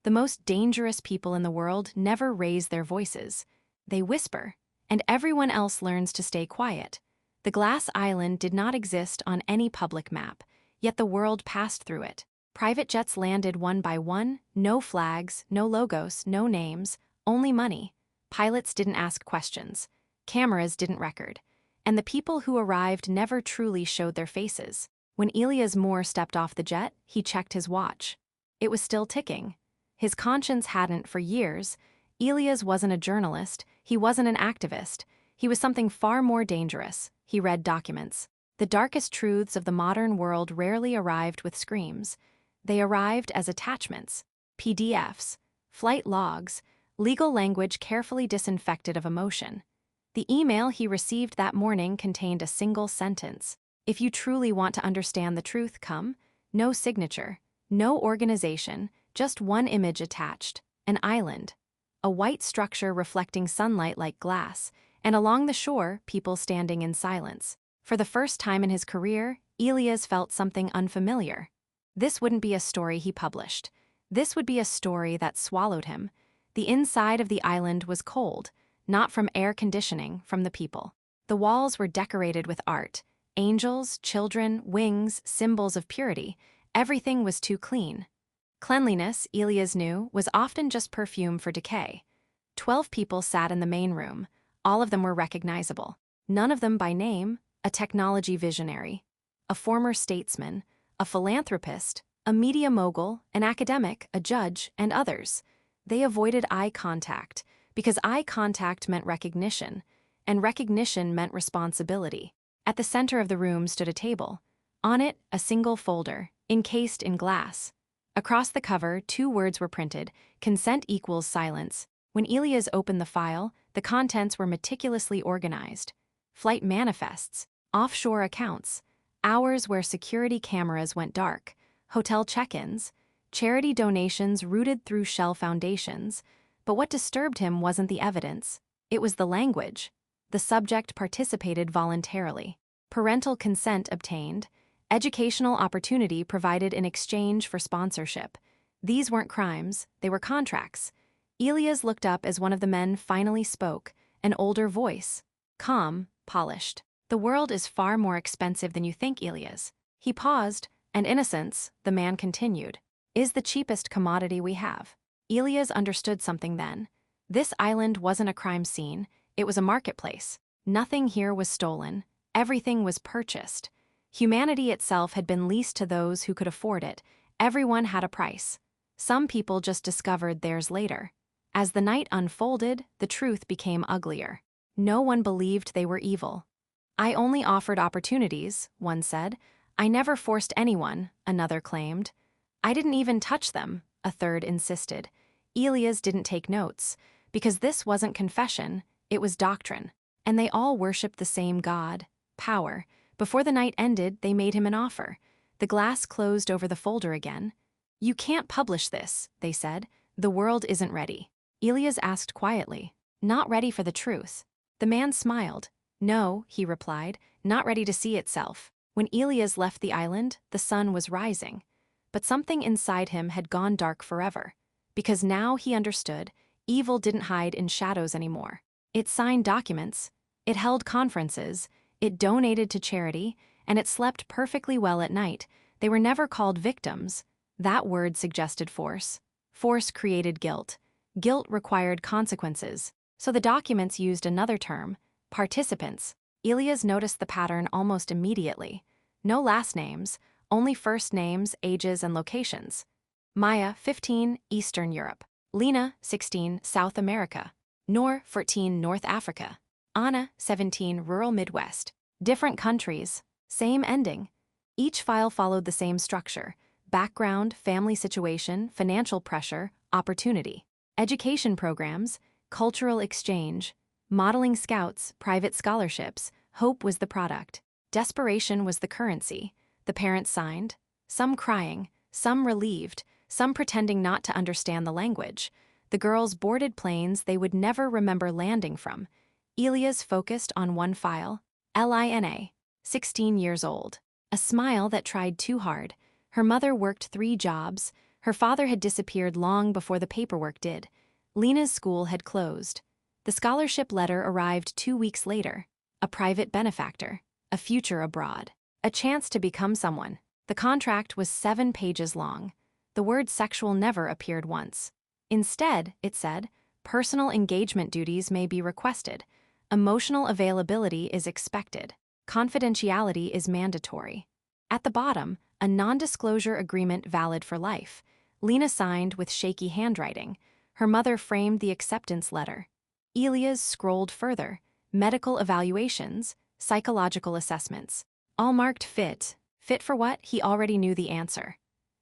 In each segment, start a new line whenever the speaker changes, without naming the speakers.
The most dangerous people in the world never raise their voices. They whisper, and everyone else learns to stay quiet. The glass island did not exist on any public map, yet the world passed through it. Private jets landed one by one, no flags, no logos, no names, only money. Pilots didn't ask questions. Cameras didn't record. And the people who arrived never truly showed their faces. When Elias Moore stepped off the jet, he checked his watch. It was still ticking. His conscience hadn't for years. Elias wasn't a journalist, he wasn't an activist. He was something far more dangerous. He read documents. The darkest truths of the modern world rarely arrived with screams. They arrived as attachments, PDFs, flight logs, legal language carefully disinfected of emotion. The email he received that morning contained a single sentence. If you truly want to understand the truth, come. No signature, no organization, just one image attached, an island. A white structure reflecting sunlight like glass, and along the shore, people standing in silence. For the first time in his career, Elias felt something unfamiliar. This wouldn't be a story he published. This would be a story that swallowed him. The inside of the island was cold, not from air conditioning, from the people. The walls were decorated with art. Angels, children, wings, symbols of purity. Everything was too clean. Cleanliness, Elias knew, was often just perfume for decay. 12 people sat in the main room. All of them were recognizable. None of them by name: a technology visionary, a former statesman, a philanthropist, a media mogul, an academic, a judge, and others. They avoided eye contact, because eye contact meant recognition, and recognition meant responsibility. At the center of the room stood a table. On it, a single folder, encased in glass. Across the cover, 2 words were printed: consent equals silence. When Elias opened the file, the contents were meticulously organized. Flight manifests, offshore accounts, hours where security cameras went dark, hotel check-ins, charity donations rooted through shell foundations. But what disturbed him wasn't the evidence. It was the language. The subject participated voluntarily. Parental consent obtained. Educational opportunity provided in exchange for sponsorship. These weren't crimes, they were contracts. Elias looked up as one of the men finally spoke, an older voice. Calm, polished. The world is far more expensive than you think, Elias. He paused, and innocence, the man continued, is the cheapest commodity we have. Elias understood something then. This island wasn't a crime scene, it was a marketplace. Nothing here was stolen, everything was purchased. Humanity itself had been leased to those who could afford it. Everyone had a price. Some people just discovered theirs later. As the night unfolded, the truth became uglier. No one believed they were evil. I only offered opportunities, one said. I never forced anyone, another claimed. I didn't even touch them, a third insisted. Elias didn't take notes, because this wasn't confession, it was doctrine. And they all worshipped the same God, power. Before the night ended, they made him an offer. The glass closed over the folder again. You can't publish this, they said. The world isn't ready. Elias asked quietly, not ready for the truth. The man smiled. No, he replied, not ready to see itself. When Elias left the island, the sun was rising. But something inside him had gone dark forever. Because now he understood, evil didn't hide in shadows anymore. It signed documents, it held conferences, it donated to charity, and it slept perfectly well at night. They were never called victims. That word suggested force. Force created guilt. Guilt required consequences. So the documents used another term, participants. Elias noticed the pattern almost immediately. No last names, only first names, ages, and locations. Maya, 15, Eastern Europe. Lena, 16, South America. Noor, 14, North Africa. Anna, 17, rural Midwest. Different countries, same ending. Each file followed the same structure: background, family situation, financial pressure, opportunity. Education programs, cultural exchange, modeling scouts, private scholarships. Hope was the product. Desperation was the currency. The parents signed, some crying, some relieved, some pretending not to understand the language. The girls boarded planes they would never remember landing from. Elias focused on one file, Lina, 16 years old. A smile that tried too hard. Her mother worked 3 jobs. Her father had disappeared long before the paperwork did. Lena's school had closed. The scholarship letter arrived 2 weeks later. A private benefactor, a future abroad, a chance to become someone. The contract was 7 pages long. The word sexual never appeared once. Instead, it said, personal engagement duties may be requested. Emotional availability is expected. Confidentiality is mandatory. At the bottom, a non-disclosure agreement valid for life. Lena signed with shaky handwriting. Her mother framed the acceptance letter. Elias scrolled further. Medical evaluations, psychological assessments. All marked fit. Fit for what? He already knew the answer.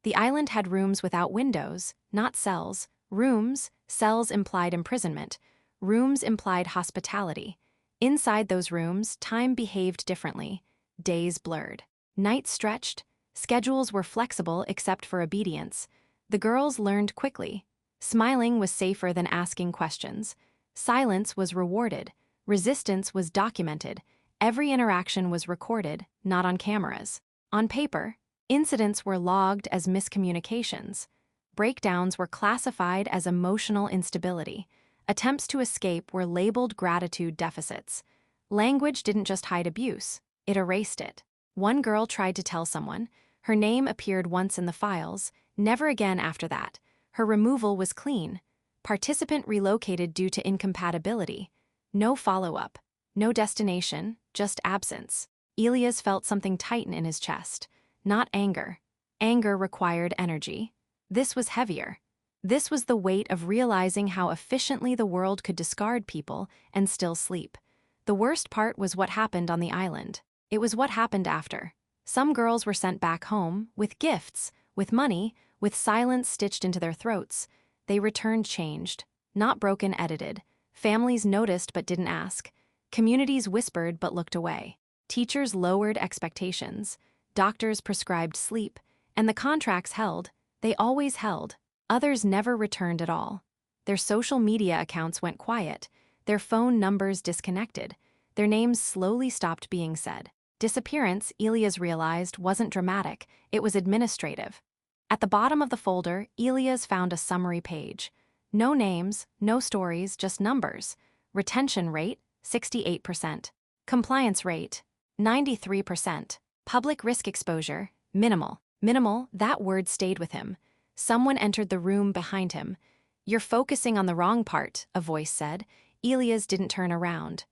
The island had rooms without windows, not cells. Rooms, cells implied imprisonment. Rooms implied hospitality. Inside those rooms, time behaved differently. Days blurred. Nights stretched. Schedules were flexible except for obedience. The girls learned quickly. Smiling was safer than asking questions. Silence was rewarded. Resistance was documented. Every interaction was recorded, not on cameras. On paper, incidents were logged as miscommunications. Breakdowns were classified as emotional instability. Attempts to escape were labeled gratitude deficits. Language didn't just hide abuse, it erased it. One girl tried to tell someone. Her name appeared once in the files, never again after that. Her removal was clean. Participant relocated due to incompatibility. No follow-up. No destination, just absence. Elias felt something tighten in his chest. Not anger. Anger required energy. This was heavier. This was the weight of realizing how efficiently the world could discard people and still sleep. The worst part was what happened on the island. It was what happened after. Some girls were sent back home, with gifts, with money, with silence stitched into their throats. They returned changed, not broken, edited. Families noticed but didn't ask. Communities whispered but looked away. Teachers lowered expectations. Doctors prescribed sleep. And the contracts held. They always held. Others never returned at all. Their social media accounts went quiet. Their phone numbers disconnected. Their names slowly stopped being said. Disappearance, Elias realized, wasn't dramatic. It was administrative. At the bottom of the folder, Elias found a summary page. No names, no stories, just numbers. Retention rate, 68%. Compliance rate, 93%. Public risk exposure, minimal. Minimal, that word stayed with him. Someone entered the room behind him. "You're focusing on the wrong part," a voice said. Elias didn't turn around.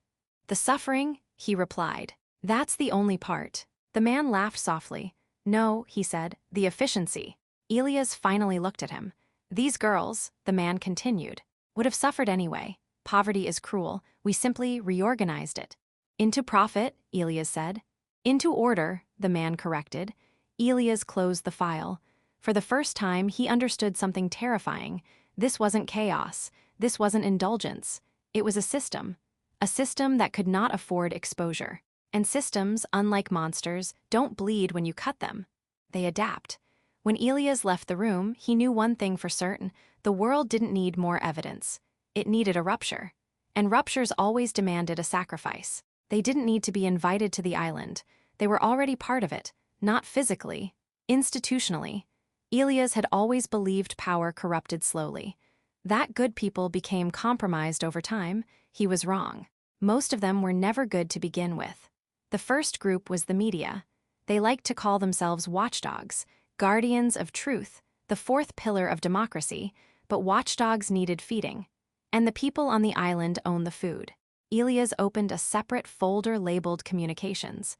"The suffering," he replied. "That's the only part." The man laughed softly. "No," he said, "the efficiency." Elias finally looked at him. "These girls," the man continued, "would have suffered anyway. Poverty is cruel. We simply reorganized it." "Into profit," Elias said. "Into order," the man corrected. Elias closed the file. For the first time, he understood something terrifying. This wasn't chaos. This wasn't indulgence. It was a system that could not afford exposure. And systems, unlike monsters, don't bleed when you cut them. They adapt. When Elias left the room, he knew one thing for certain: the world didn't need more evidence. It needed a rupture. And ruptures always demanded a sacrifice. They didn't need to be invited to the island. They were already part of it, not physically, institutionally. Elias had always believed power corrupted slowly. That good people became compromised over time. He was wrong. Most of them were never good to begin with. The first group was the media. They liked to call themselves watchdogs, guardians of truth, the fourth pillar of democracy, but watchdogs needed feeding. And the people on the island owned the food. Elias opened a separate folder labeled communications.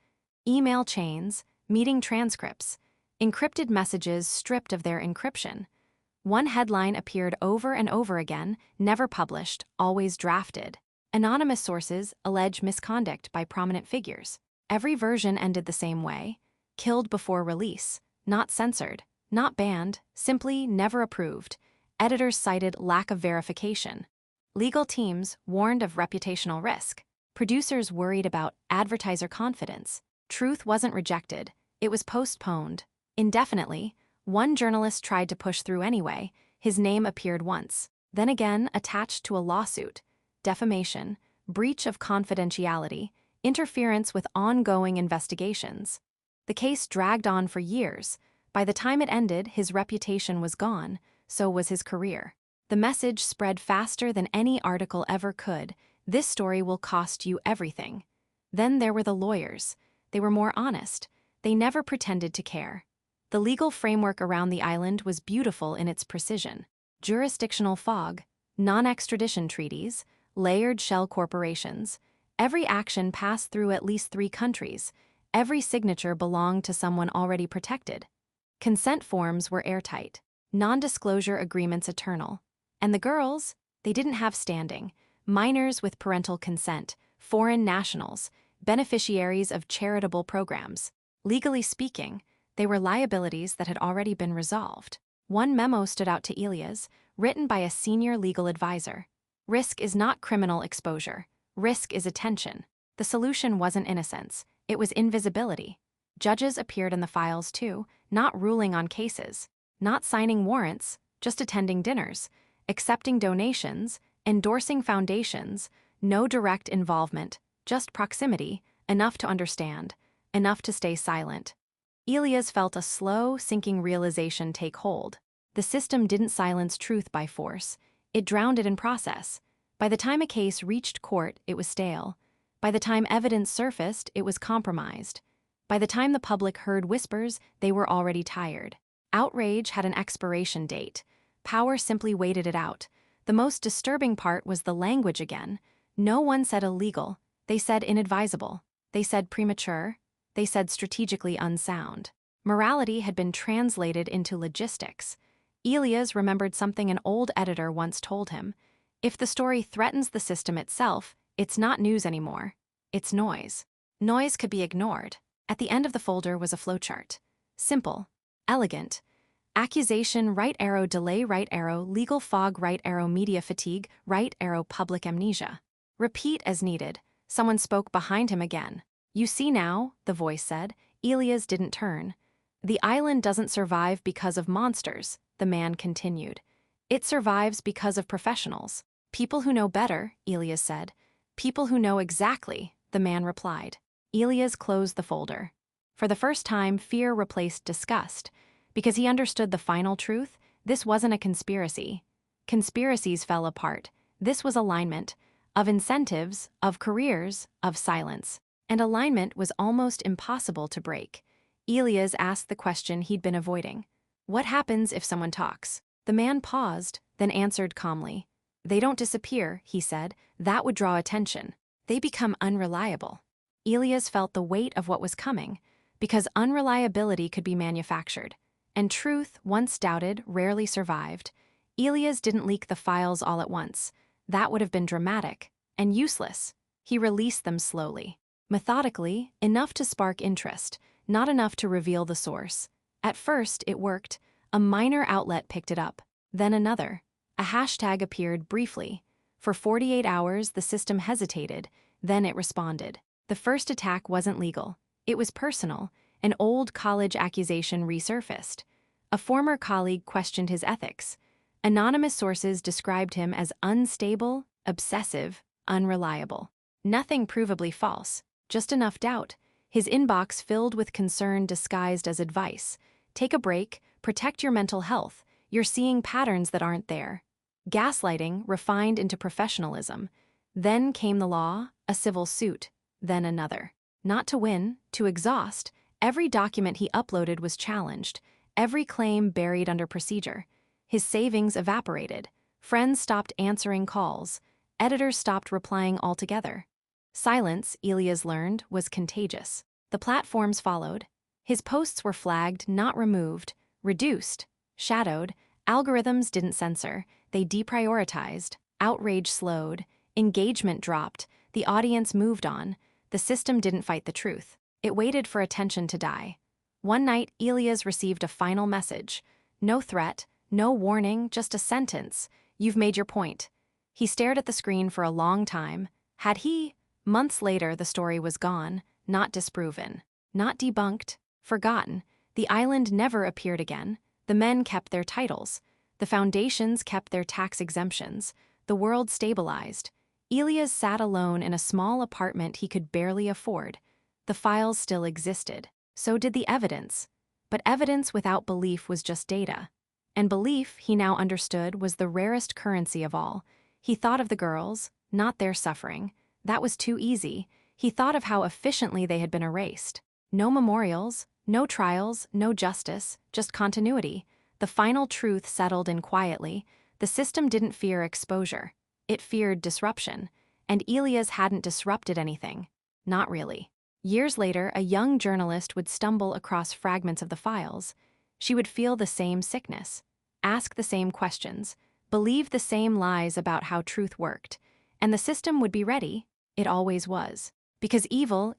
Email chains, meeting transcripts, encrypted messages stripped of their encryption. One headline appeared over and over again, never published, always drafted. Anonymous sources allege misconduct by prominent figures. Every version ended the same way: killed before release, not censored, not banned, simply never approved. Editors cited lack of verification. Legal teams warned of reputational risk. Producers worried about advertiser confidence. Truth wasn't rejected, it was postponed. Indefinitely, one journalist tried to push through anyway. His name appeared once, then again attached to a lawsuit. Defamation, breach of confidentiality, interference with ongoing investigations. The case dragged on for years. By the time it ended, his reputation was gone, so was his career. The message spread faster than any article ever could. This story will cost you everything. Then there were the lawyers. They were more honest. They never pretended to care. The legal framework around the island was beautiful in its precision. Jurisdictional fog, non-extradition treaties, layered shell corporations. Every action passed through at least 3 countries. Every signature belonged to someone already protected. Consent forms were airtight. Non-disclosure agreements eternal. And the girls? They didn't have standing. Minors with parental consent, foreign nationals, beneficiaries of charitable programs. Legally speaking, they were liabilities that had already been resolved. One memo stood out to Elias, written by a senior legal advisor. Risk is not criminal exposure. Risk is attention. The solution wasn't innocence. It was invisibility. Judges appeared in the files too, not ruling on cases, not signing warrants, just attending dinners, accepting donations, endorsing foundations, no direct involvement, just proximity, enough to understand, enough to stay silent. Elias felt a slow, sinking realization take hold. The system didn't silence truth by force. It drowned it in process. By the time a case reached court, it was stale. By the time evidence surfaced, it was compromised. By the time the public heard whispers, they were already tired. Outrage had an expiration date. Power simply waited it out. The most disturbing part was the language again. No one said illegal. They said inadvisable. They said premature. They said strategically unsound. Morality had been translated into logistics. Elias remembered something an old editor once told him. If the story threatens the system itself, it's not news anymore. It's noise. Noise could be ignored. At the end of the folder was a flowchart. Simple. Elegant. Accusation, right arrow, delay, right arrow, legal fog, right arrow, media fatigue, right arrow, public amnesia. Repeat as needed. Someone spoke behind him again. You see now, the voice said. Elias didn't turn. The island doesn't survive because of monsters, the man continued. It survives because of professionals. People who know better, Elias said. People who know exactly, the man replied. Elias closed the folder. For the first time, fear replaced disgust. Because he understood the final truth, this wasn't a conspiracy. Conspiracies fell apart. This was alignment. Of incentives, of careers, of silence. And alignment was almost impossible to break. Elias asked the question he'd been avoiding. What happens if someone talks? The man paused, then answered calmly. They don't disappear, he said. That would draw attention. They become unreliable. Elias felt the weight of what was coming, because unreliability could be manufactured. And truth, once doubted, rarely survived. Elias didn't leak the files all at once. That would have been dramatic and useless. He released them slowly. Methodically, enough to spark interest, not enough to reveal the source. At first, it worked. A minor outlet picked it up. Then another. A hashtag appeared briefly. For 48 hours, the system hesitated. Then it responded. The first attack wasn't legal. It was personal. An old college accusation resurfaced. A former colleague questioned his ethics. Anonymous sources described him as unstable, obsessive, unreliable. Nothing provably false, just enough doubt. His inbox filled with concern disguised as advice. Take a break, protect your mental health. You're seeing patterns that aren't there. Gaslighting refined into professionalism. Then came the law, a civil suit, then another. Not to win, to exhaust. Every document he uploaded was challenged. Every claim buried under procedure. His savings evaporated. Friends stopped answering calls. Editors stopped replying altogether. Silence, Elias learned, was contagious. The platforms followed. His posts were flagged, not removed, reduced, shadowed. Algorithms didn't censor. They deprioritized. Outrage slowed. Engagement dropped. The audience moved on. The system didn't fight the truth. It waited for attention to die. One night, Elias received a final message. No threat, no warning, just a sentence. You've made your point. He stared at the screen for a long time. Had he? Months later, the story was gone, not disproven, not debunked, forgotten. The island never appeared again. The men kept their titles. The foundations kept their tax exemptions. The world stabilized. Elias sat alone in a small apartment he could barely afford. The files still existed. So did the evidence. But evidence without belief was just data. And belief, he now understood, was the rarest currency of all. He thought of the girls, not their suffering. That was too easy. He thought of how efficiently they had been erased. No memorials, no trials, no justice, just continuity. The final truth settled in quietly. The system didn't fear exposure. It feared disruption. And Elias hadn't disrupted anything. Not really. Years later, a young journalist would stumble across fragments of the files. She would feel the same sickness, ask the same questions, believe the same lies about how truth worked. And the system would be ready. It always was. Because evil,